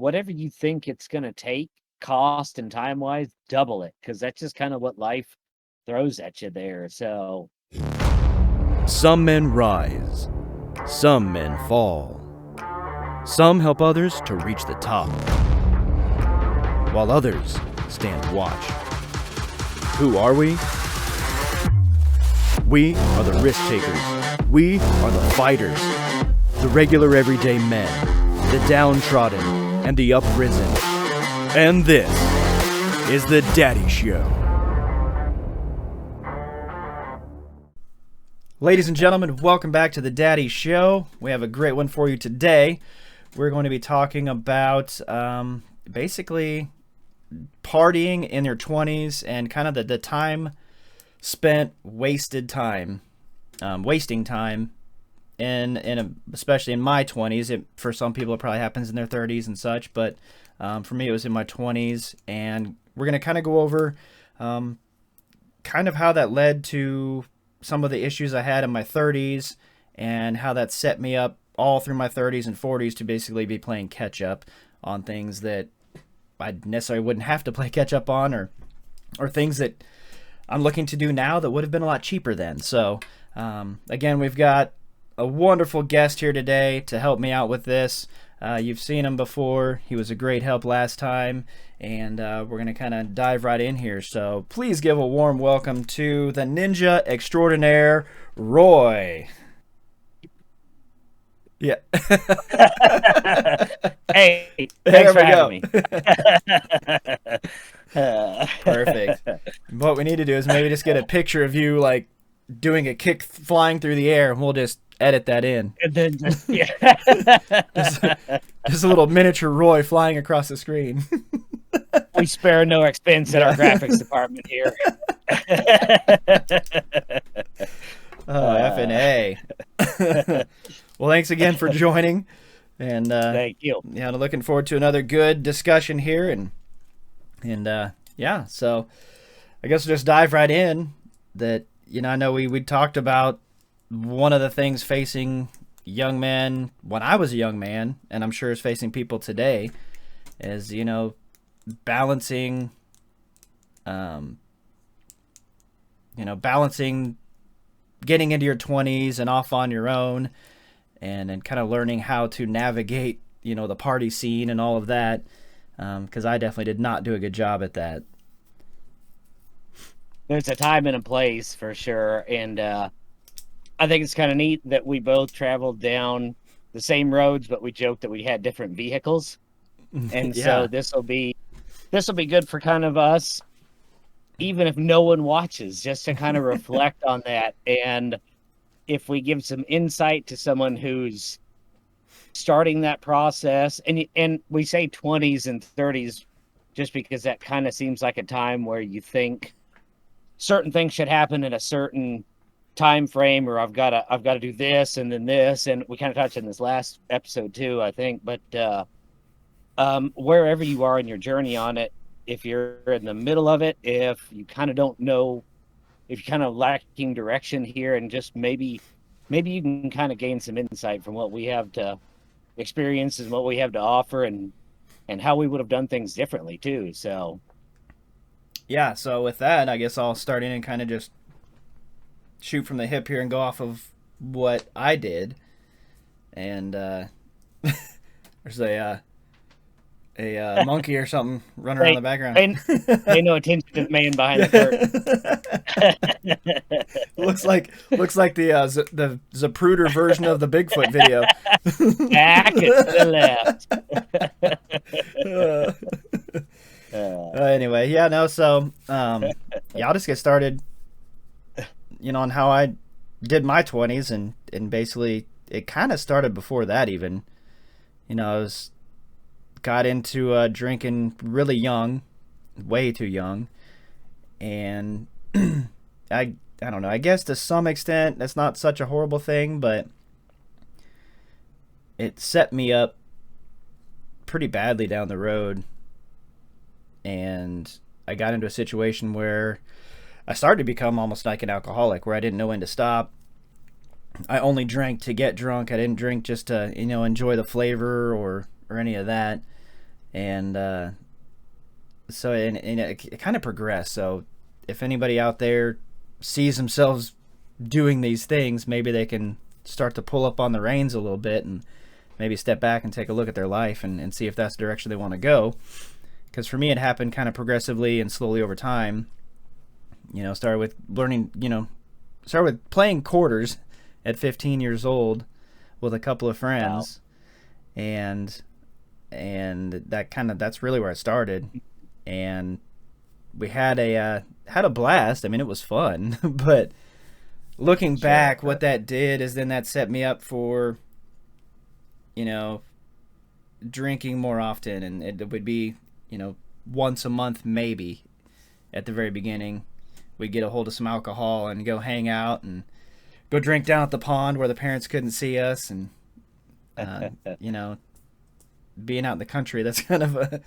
whatever you think it's gonna take, cost and time-wise, double it, because that's just kinda what life throws at you there, so Some men rise, some men fall. Some help others to reach the top, while others stand watch. Who are we? We are the risk takers. We are the fighters. The regular everyday men, the downtrodden, and the uprisen. And this is The Daddy Show. Ladies and gentlemen, welcome back to The Daddy Show. We have a great one for you today. We're going to be talking about basically partying in your 20s and kind of the time spent, wasting time especially in my 20s. For some people, it probably happens in their 30s and such, but for me, it was in my 20s, and we're going to kind of go over kind of how that led to some of the issues I had in my 30s and how that set me up all through my 30s and 40s to basically be playing catch up on things that I necessarily wouldn't have to play catch up on, or things that I'm looking to do now that would have been a lot cheaper then. So again, we've got a wonderful guest here today to help me out with this. You've seen him before. He was a great help last time, and we're going to kind of dive right in here. So please give a warm welcome to the Ninja Extraordinaire, Roy. Yeah. Hey, thanks for having me. Perfect. What we need to do is maybe just get a picture of you like doing a kick flying through the air, and we'll just edit that in. And then just, yeah. just a little miniature Roy flying across the screen. We spare no expense at our graphics department here. F and A. Well, thanks again for joining, and thank you. Yeah, I'm looking forward to another good discussion here, and yeah. So I guess we'll just dive right in. That, you know, I know we talked about one of the things facing young men when I was a young man, and I'm sure is facing people today, is, you know, balancing getting into your 20s and off on your own, and kind of learning how to navigate, you know, the party scene and all of that, because I definitely did not do a good job at that. There's a time and a place for sure, and I think it's kind of neat that we both traveled down the same roads, but we joked that we had different vehicles, and Yeah. so this will be good for kind of us, even if no one watches, just to kind of reflect on that. And if we give some insight to someone who's starting that process, and we say 20s and 30s just because that kind of seems like a time where you think certain things should happen in a certain time frame, or I've got to do this and then this, and we kind of touched on this last episode too, I think. But wherever you are in your journey on it, if you're in the middle of it, if you kind of don't know, if you're kind of lacking direction here, and just maybe you can kind of gain some insight from what we have to experience and what we have to offer, and how we would have done things differently too. So yeah, so with that, I guess I'll start in and kind of just shoot from the hip here and go off of what I did. And there's a monkey or something running around the background. Pay no attention to the man behind the curtain. looks like the Zapruder version of the Bigfoot video. Back and to the left. Anyway, yeah, no, so yeah, I'll just get started, you know, on how I did my 20s, and basically it kind of started before that even. You know, got into drinking really young, way too young, and I don't know, I guess to some extent that's not such a horrible thing, but it set me up pretty badly down the road. And I got into a situation where I started to become almost like an alcoholic, where I didn't know when to stop. I only drank to get drunk. I didn't drink just to, you know, enjoy the flavor or any of that. And so and it kind of progressed. So if anybody out there sees themselves doing these things, maybe they can start to pull up on the reins a little bit and maybe step back and take a look at their life and see if that's the direction they want to go. Because for me, it happened kind of progressively and slowly over time. Started with learning, started with playing quarters at 15 years old with a couple of friends. Wow. And that's really where I started. And we had a blast. I mean, it was fun, but looking back, what that did is then that set me up for, drinking more often, and it would be, once a month maybe at the very beginning. We'd get a hold of some alcohol and go hang out and go drink down at the pond where the parents couldn't see us, and being out in the country, that's kind of a,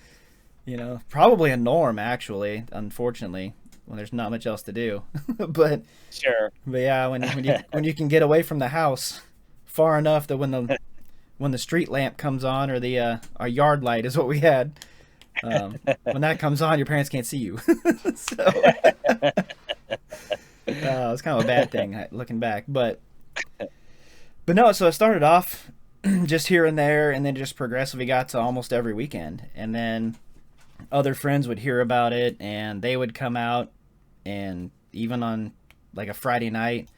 probably a norm actually, unfortunately, when there's not much else to do. but yeah, when you can get away from the house far enough that when the street lamp comes on, or the our yard light is what we had, when that comes on, your parents can't see you. So it's kind of a bad thing looking back, but no. So I started off just here and there, and then just progressively got to almost every weekend, and then other friends would hear about it, and they would come out, and even on like a Friday night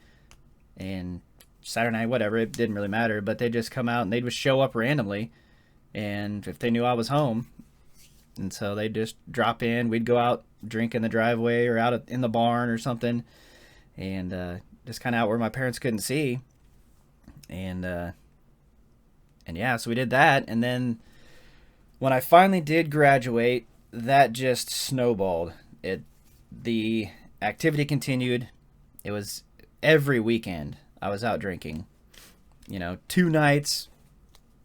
and Saturday night, whatever, it didn't really matter, but they'd just come out and they'd just show up randomly, and if they knew I was home, and so they'd just drop in, we'd go out, drink in the driveway or out in the barn or something, and just kind of out where my parents couldn't see, and yeah, so we did that, and then when I finally did graduate, that just snowballed. The activity continued. It was every weekend I was out drinking. 2 nights,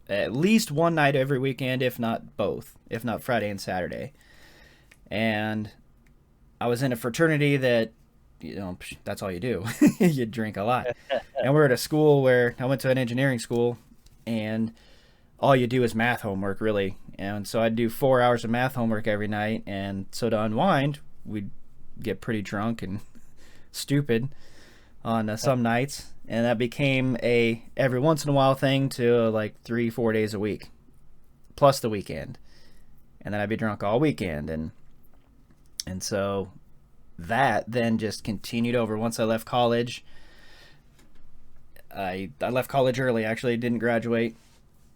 at least one night every weekend, if not both, if not Friday and Saturday. And I was in a fraternity that, that's all you do. You drink a lot. And we're at a school where I went to an engineering school, and all you do is math homework, really. And so I'd do 4 hours of math homework every night, and so to unwind, we'd get pretty drunk and stupid on some nights, and that became a every once in a while thing to like 3-4 days a week, plus the weekend, and then I'd be drunk all weekend, and so that then just continued over. Once I left college, I left college early, actually, didn't graduate,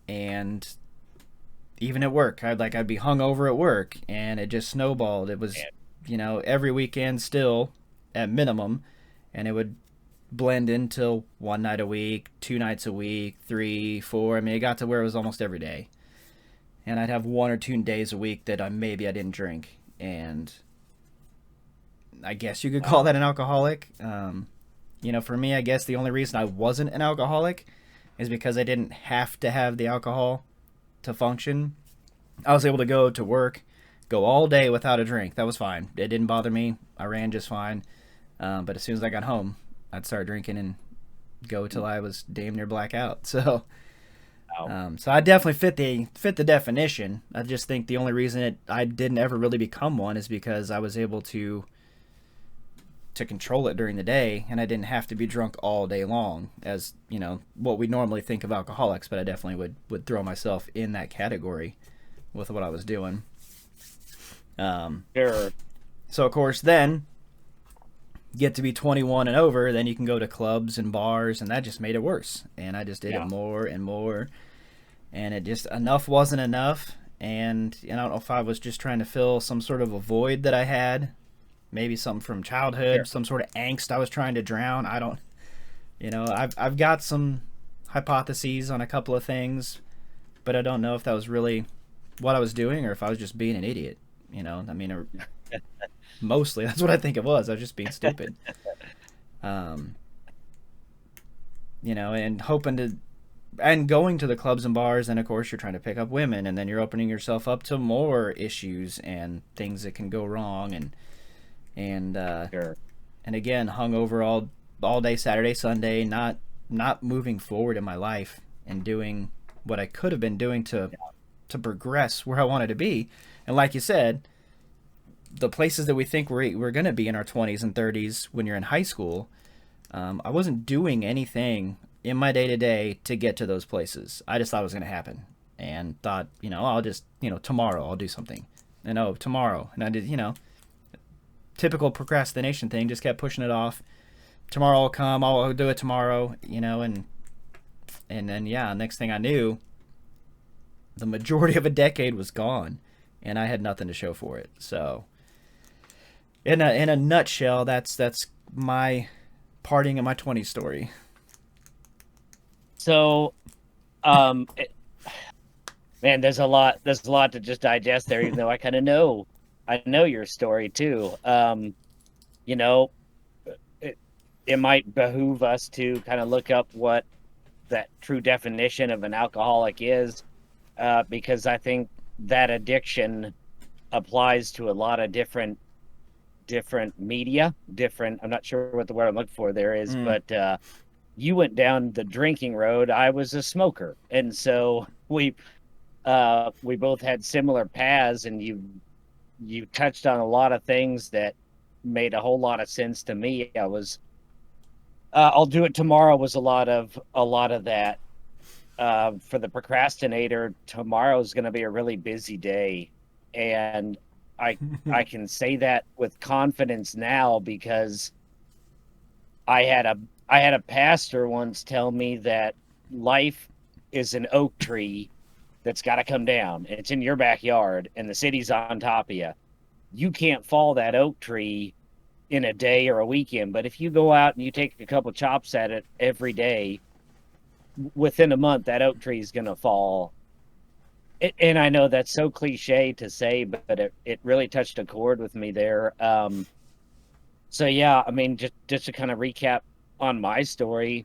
and even at work, I'd be hungover at work, and it just snowballed. It was, every weekend still at minimum, and it would blend into 1 night a week, 2 nights a week, 3, 4. I mean, it got to where it was almost every day, and I'd have 1 or 2 days a week that I didn't drink, and I guess you could call that an alcoholic. For me, I guess the only reason I wasn't an alcoholic is because I didn't have to have the alcohol to function. I was able to go to work, go all day without a drink. That was fine. It didn't bother me. I ran just fine. But as soon as I got home, I'd start drinking and go till I was damn near blackout. So, so I definitely fit the definition. I just think the only reason I didn't ever really become one is because I was able to control it during the day, and I didn't have to be drunk all day long, as what we normally think of alcoholics. But I definitely would throw myself in that category with what I was doing. Sure. So of course, then get to be 21 and over, then you can go to clubs and bars, and that just made it worse. And I just did it more and more, and it just, enough wasn't enough. And I don't know if I was just trying to fill some sort of a void that I had, maybe something from childhood, some sort of angst I was trying to drown. I don't, I've got some hypotheses on a couple of things, but I don't know if that was really what I was doing or if I was just being an idiot. Mostly that's what I think it was. I was just being stupid. And hoping to, and going to the clubs and bars, and of course you're trying to pick up women, and then you're opening yourself up to more issues and things that can go wrong, and again, hungover all day Saturday, Sunday, not moving forward in my life and doing what I could have been doing to to progress where I wanted to be. And like you said, the places that we think we're going to be in our 20s and 30s when you're in high school, I wasn't doing anything in my day to day to get to those places. I just thought it was going to happen and thought, I'll just, tomorrow I'll do something. And tomorrow. And I did, typical procrastination thing, just kept pushing it off. Tomorrow will come, I'll do it tomorrow, and then, yeah, next thing I knew, the majority of a decade was gone and I had nothing to show for it. So, in a nutshell, that's my parting in my 20s story. So, man, there's a lot to just digest there, even though I know your story too. You know, it might behoove us to kind of look up what that true definition of an alcoholic is, because I think that addiction applies to a lot of different media, I'm not sure what the word I'm looking for there is, but you went down the drinking road. I was a smoker, and so we both had similar paths, and you touched on a lot of things that made a whole lot of sense to me. I was I'll do it tomorrow was a lot of that. For the procrastinator, tomorrow's going to be a really busy day, and I can say that with confidence now because I had a pastor once tell me that life is an oak tree that's got to come down. It's in your backyard, and the city's on top of you. You can't fall that oak tree in a day or a weekend, but if you go out and you take a couple chops at it every day, within a month, that oak tree is going to fall. And I know that's so cliche to say, but it really touched a chord with me there. So yeah, I mean, just to kind of recap on my story,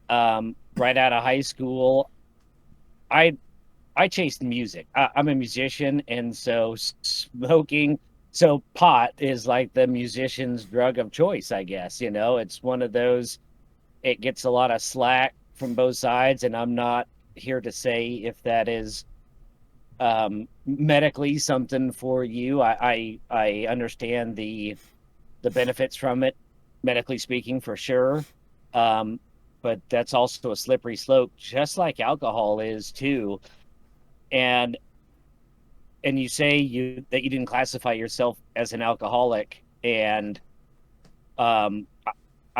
right out of high school, I chased music. I'm a musician, and so smoking, so pot is like the musician's drug of choice, I guess. It's one of those. It gets a lot of slack from both sides, and I'm not here to say if that is medically something for you. I understand the benefits from it, medically speaking, for sure. But that's also a slippery slope, just like alcohol is too. And you say that you didn't classify yourself as an alcoholic, and I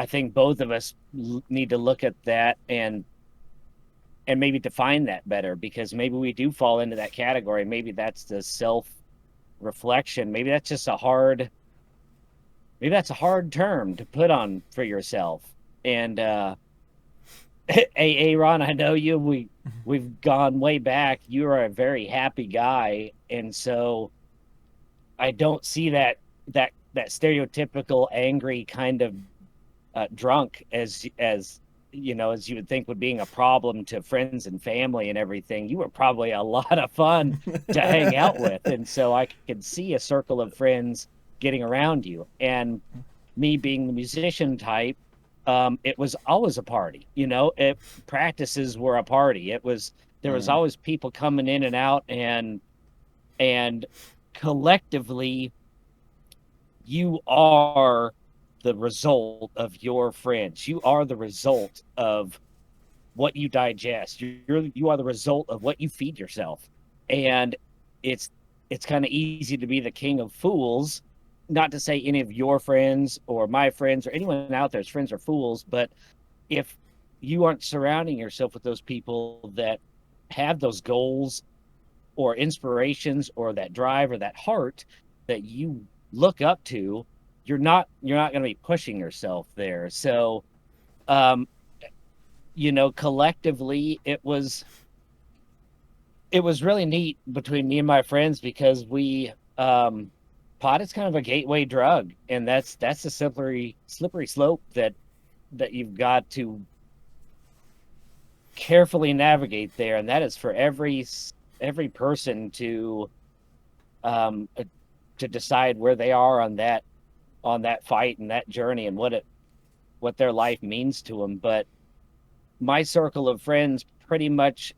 think both of us need to look at that and maybe define that better, because maybe we do fall into that category. Maybe that's the self reflection. Maybe that's just a hard term to put on for yourself. And hey, Ron, I know you. We've gone way back. You are a very happy guy, and so I don't see that stereotypical angry kind of drunk as as you would think would being a problem to friends and family and everything. You were probably a lot of fun to hang out with, and so I could see a circle of friends getting around you. And me being the musician type, it was always a party. Practices were a party. There was always people coming in and out, and collectively, you are the result of your friends. You are the result of what you digest. You are the result of what you feed yourself. And it's kind of easy to be the king of fools. Not to say any of your friends or my friends or anyone out there's friends are fools, but if you aren't surrounding yourself with those people that have those goals or inspirations or that drive or that heart that you look up to, you're not going to be pushing yourself there. So collectively, it was really neat between me and my friends, because we pot is kind of a gateway drug, and that's a slippery slope that you've got to carefully navigate there, and that is for every person to decide where they are on that fight and that journey, and what their life means to them. But my circle of friends pretty much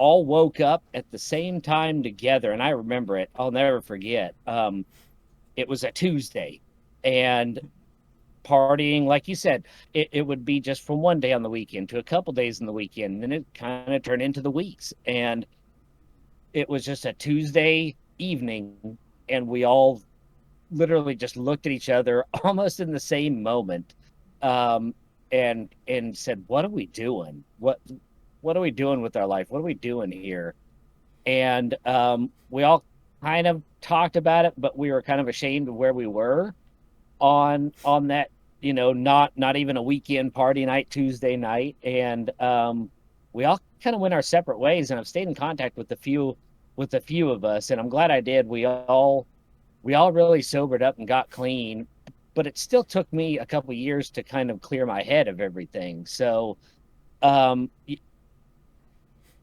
all woke up at the same time together, and I remember it. I'll never forget. It was a Tuesday, and partying, like you said, it would be just from one day on the weekend to a couple days in the weekend, and then it kind of turned into the weeks. And it was just a Tuesday evening, and we all literally just looked at each other almost in the same moment, um, and said, "What are we doing? What are we doing with our life? What are we doing here?" And we all kind of talked about it, but we were kind of ashamed of where we were on that, not even a weekend party night, Tuesday night. And we all kind of went our separate ways, and I've stayed in contact with a few of us, and I'm glad I did. We all really sobered up and got clean, but it still took me a couple years to kind of clear my head of everything. Um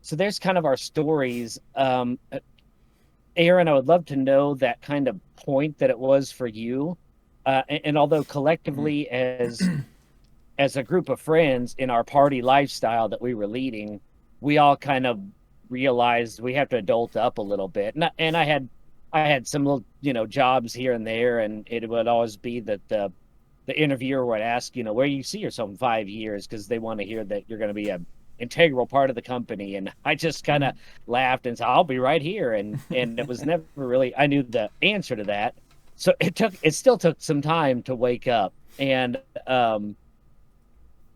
so there's kind of our stories. Aaron, I would love to know that kind of point that it was for you. And although collectively, as a group of friends in our party lifestyle that we were leading, we all kind of realized we have to adult up a little bit. And I had some little, jobs here and there, and it would always be that the interviewer would ask, where you see yourself in 5 years, because they want to hear that you're going to be a integral part of the company. And I just kind of laughed and said, I'll be right here. And it was never really, I knew the answer to that. So it still took some time to wake up. And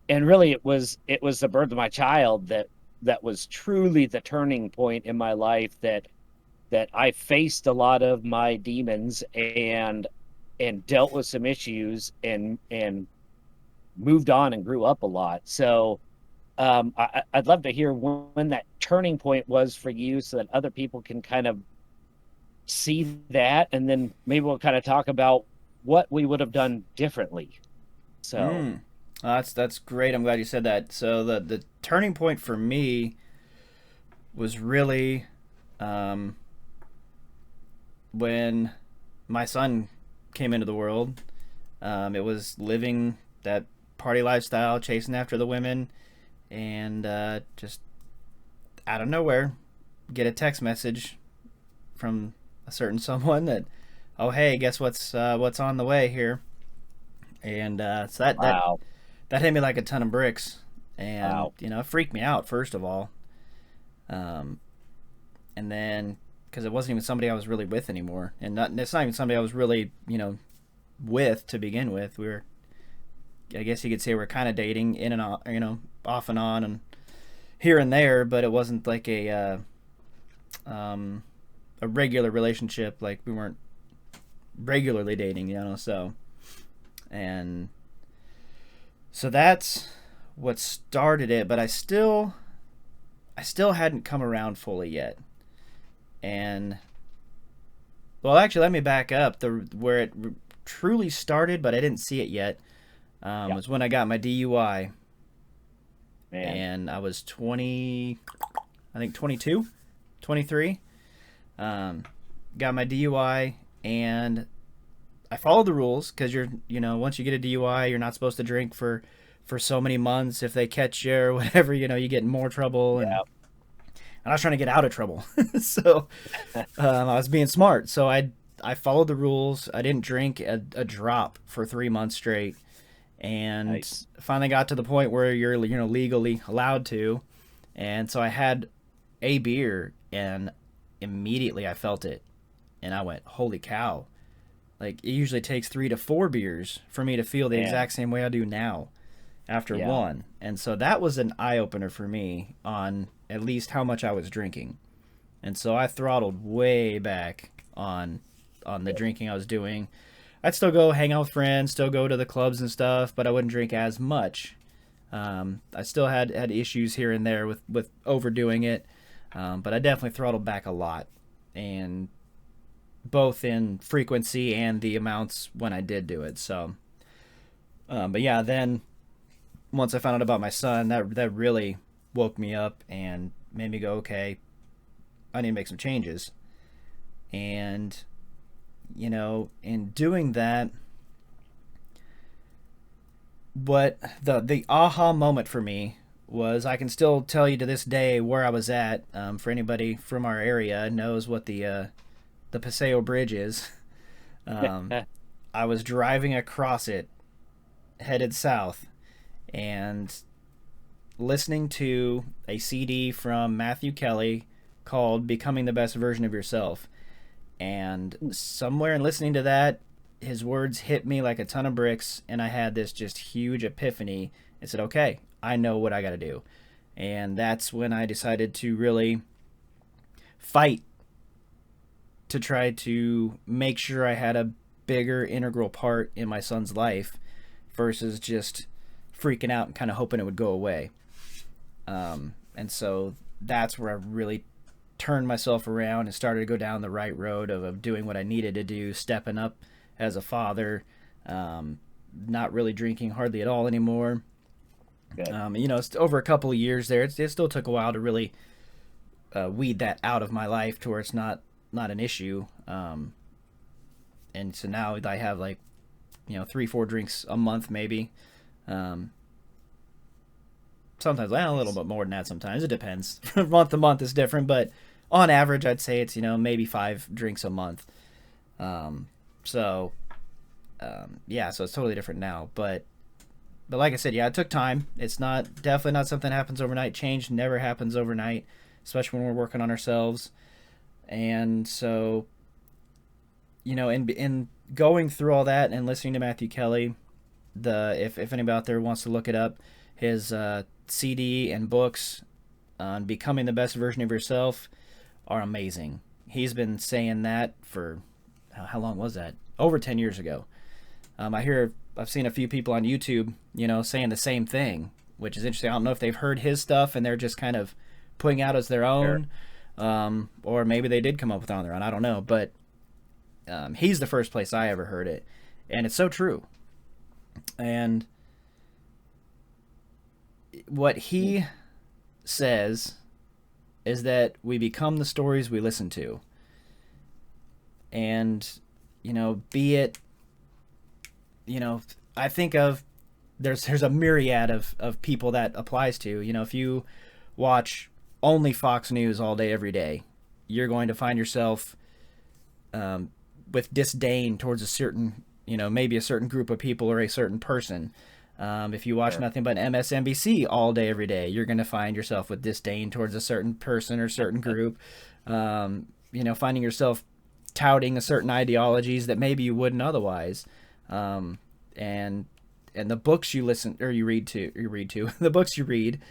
really it was the birth of my child that was truly the turning point in my life, that I faced a lot of my demons and dealt with some issues and moved on and grew up a lot. So I'd love to hear when that turning point was for you, so that other people can kind of see that, and then maybe we'll kind of talk about what we would have done differently. So, Mm. That's great. I'm glad you said that. So the turning point for me was really um, when my son came into the world. It was living that party lifestyle, chasing after the women, and just out of nowhere, get a text message from a certain someone that, oh hey, guess what's on the way here, and so wow, that hit me like a ton of bricks, and wow, it freaked me out first of all, um, and then because it wasn't even somebody I was really with anymore, and it's not even somebody I was really with to begin with. We were, I guess you could say, we're kind of dating in and on, off and on and here and there, but it wasn't like a regular relationship. Like we weren't regularly dating, so and so that's what started it. But I still hadn't come around fully yet. And well, actually, let me back up. Where it truly started, but I didn't see it yet, yeah, was when I got my DUI, man, and I was 20, I think 22, 23. Got my DUI, and I followed the rules, because once you get a DUI, you're not supposed to drink for so many months. If they catch you or whatever, you get in more trouble, and yeah, I was trying to get out of trouble. So I was being smart. So I followed the rules. I didn't drink a drop for 3 months straight, and nice, finally got to the point where you're legally allowed to. And so I had a beer, and immediately I felt it, and I went, holy cow. Like, it usually takes 3 to 4 beers for me to feel the man, exact same way I do now after yeah, one. And so that was an eye opener for me on at least how much I was drinking. And so I throttled way back on the drinking I was doing. I'd still go hang out with friends, still go to the clubs and stuff, but I wouldn't drink as much. I still had issues here and there with overdoing it, but I definitely throttled back a lot, and both in frequency and the amounts when I did do it. So, but yeah, then once I found out about my son, that really woke me up and made me go, okay, I need to make some changes. And in doing that, what the aha moment for me was I can still tell you to this day where I was at. For anybody from our area knows what the Paseo Bridge is. Um, I was driving across it, headed south, and listening to a CD from Matthew Kelly called "Becoming the Best Version of Yourself." And somewhere in listening to that, his words hit me like a ton of bricks, and I had this just huge epiphany and said, okay, I know what I got to do. And that's when I decided to really fight to try to make sure I had a bigger integral part in my son's life versus just freaking out and kind of hoping it would go away. And so that's where I really turned myself around and started to go down the right road of doing what I needed to do, stepping up as a father, not really drinking hardly at all anymore. It's over a couple of years there. It still took a while to really weed that out of my life to where it's not an issue. And so now I have 3-4 drinks a month maybe. Sometimes a little bit more than that. Sometimes it depends. Month to month is different, but on average, I'd say it's maybe 5 drinks a month. So it's totally different now. But like I said, it took time. It's definitely not something that happens overnight. Change never happens overnight, especially when we're working on ourselves. And so, in going through all that and listening to Matthew Kelly, if anybody out there wants to look it up, his CD and books on becoming the best version of yourself are amazing. He's been saying that for how long was that? Over 10 years ago. I've seen a few people on YouTube, saying the same thing, which is interesting. I don't know if they've heard his stuff and they're just kind of putting out as their own, or maybe they did come up with it on their own. I don't know, but he's the first place I ever heard it, and it's so true. And what he says is that we become the stories we listen to. And, be it, I think of, there's a myriad of people that applies to. If you watch only Fox News all day, every day, you're going to find yourself with disdain towards a certain, maybe a certain group of people or a certain person. If you watch nothing but MSNBC all day, every day, you're going to find yourself with disdain towards a certain person or certain group. Finding yourself touting a certain ideologies that maybe you wouldn't otherwise. And the books you listen or you read to, the books you read,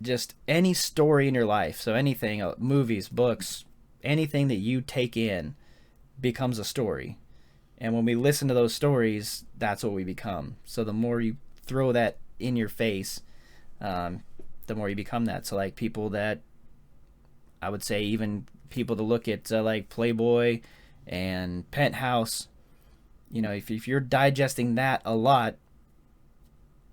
just any story in your life. So anything, movies, books, anything that you take in becomes a story. And when we listen to those stories, that's what we become. So the more you throw that in your face, the more you become that. So like people that, I would say even people to look at like Playboy and Penthouse, if you're digesting that a lot,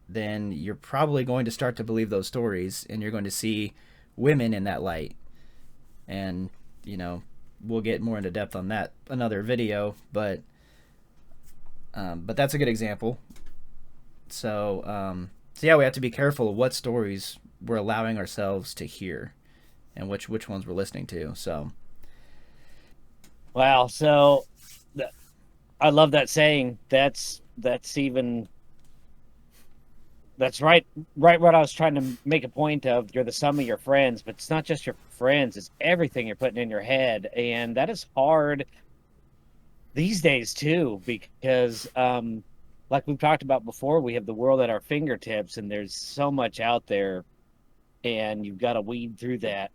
then you're probably going to start to believe those stories, and you're going to see women in that light. And, we'll get more into depth on that another video, but that's a good example. So we have to be careful of what stories we're allowing ourselves to hear and which ones we're listening to. So, wow. So I love that saying. That's right what I was trying to make a point of. You're the sum of your friends, but it's not just your friends, it's everything you're putting in your head. And that is hard these days too, because like we've talked about before, we have the world at our fingertips and there's so much out there, and you've got to weed through that.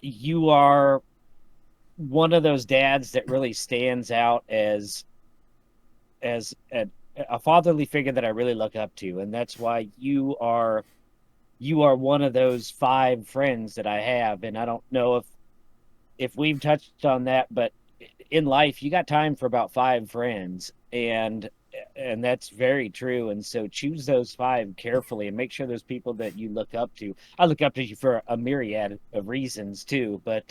You are one of those dads that really stands out as a fatherly figure that I really look up to, and that's why you are one of those 5 friends that I have. And I don't know if we've touched on that, but in life you got time for about 5 friends, and that's very true. And so choose those 5 carefully and make sure those people that you look up to. I look up to you for a myriad of reasons too, but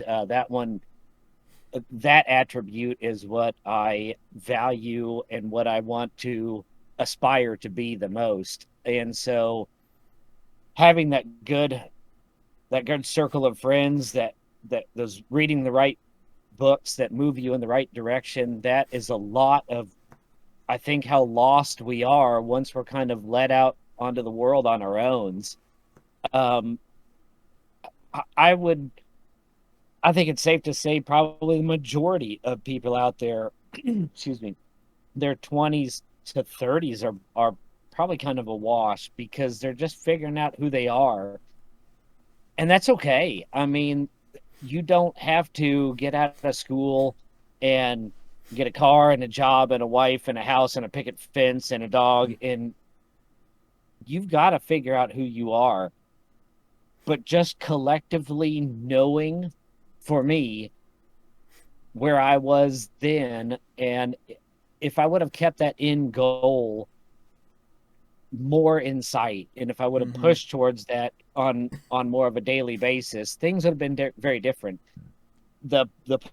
that attribute is what I value and what I want to aspire to be the most. And so having that good circle of friends, that those reading the right books that move you in the right direction, that is a lot of, I think, how lost we are once we're kind of let out onto the world on our own. um I would, I think it's safe to say probably the majority of people out there, excuse me, their 20s to 30s are probably kind of a wash because they're just figuring out who they are. And that's okay. I mean, you don't have to get out of school and get a car and a job and a wife and a house and a picket fence and a dog, and you've got to figure out who you are. But just collectively knowing, for me, where I was then, and if I would have kept that end goal more in sight, and if I would have Mm-hmm. pushed towards that on more of a daily basis, things would have been very different. The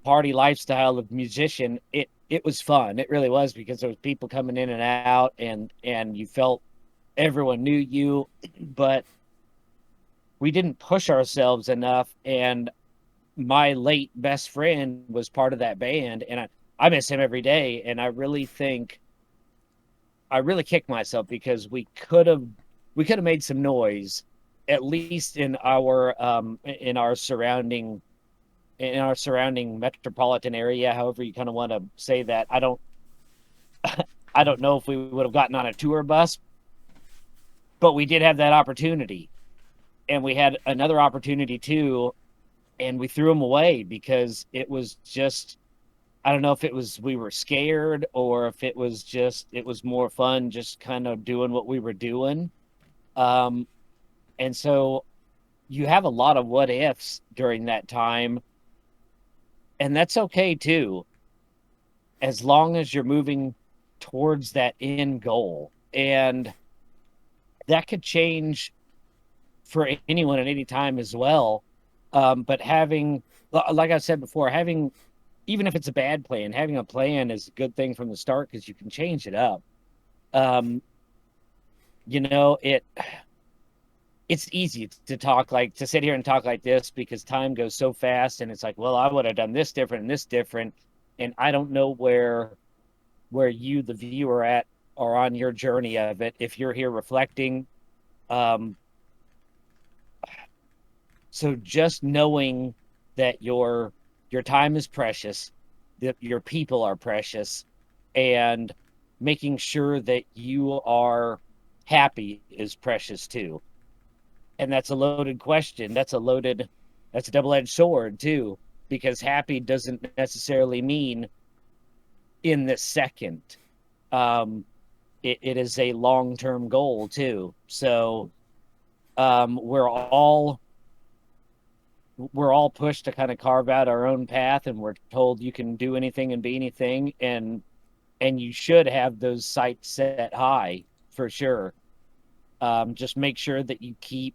party lifestyle of musician, it was fun. It really was, because there was people coming in and out, and you felt everyone knew you, but we didn't push ourselves enough. And my late best friend was part of that band, and I miss him every day. And I really think I really kicked myself because we could have made some noise, at least in our surrounding metropolitan area, however you kind of want to say that. I don't know if we would have gotten on a tour bus, but we did have that opportunity, and we had another opportunity too, and we threw them away because it was just, I don't know if it was we were scared, or if it was more fun just kind of doing what we were doing. Um, and so you have a lot of what ifs during that time, and that's okay too, as long as you're moving towards that end goal. And that could change for anyone at any time as well. But having, like I said before, having, even if it's a bad plan, having a plan is a good thing from the start because you can change it up. Um, you know, it's easy to talk, like, to sit here and talk like this, because time goes so fast, and it's like, well, I would have done this different and this different. And I don't know where you, the viewer, at are on your journey of it, if you're here reflecting. Um, so just knowing that your time is precious, that your people are precious, and making sure that you are happy is precious too. And that's a loaded question. That's a double-edged sword too, because happy doesn't necessarily mean in this second. Um, it is a long-term goal too. So we're all pushed to kind of carve out our own path, and we're told you can do anything and be anything, and you should have those sights set high for sure. Just make sure that you keep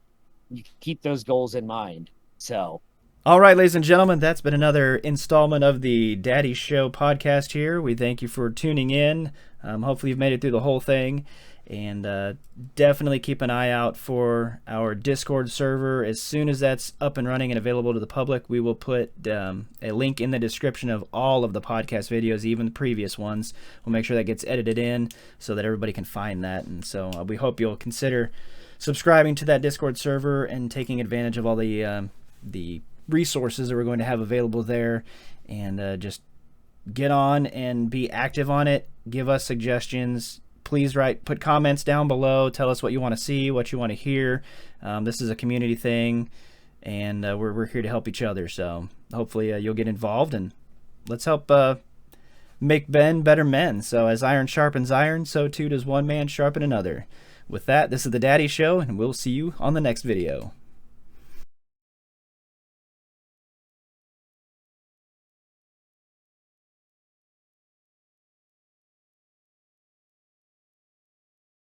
those goals in mind. So All right, ladies and gentlemen, that's been another installment of the Daddy Show podcast here. We thank you for tuning in. Hopefully you've made it through the whole thing. And definitely keep an eye out for our Discord server. As soon as that's up and running and available to the public, we will put a link in the description of all of the podcast videos, even the previous ones. We'll make sure that gets edited in so that everybody can find that. And so we hope you'll consider subscribing to that Discord server and taking advantage of all the resources that we're going to have available there, and just get on and be active on it. Give us suggestions. Please put comments down below. Tell us what you want to see, what you want to hear. This is a community thing, and we're here to help each other. So hopefully you'll get involved, and let's help make men better men. So as iron sharpens iron, so too does one man sharpen another. With that, this is the Daddy Show, and we'll see you on the next video.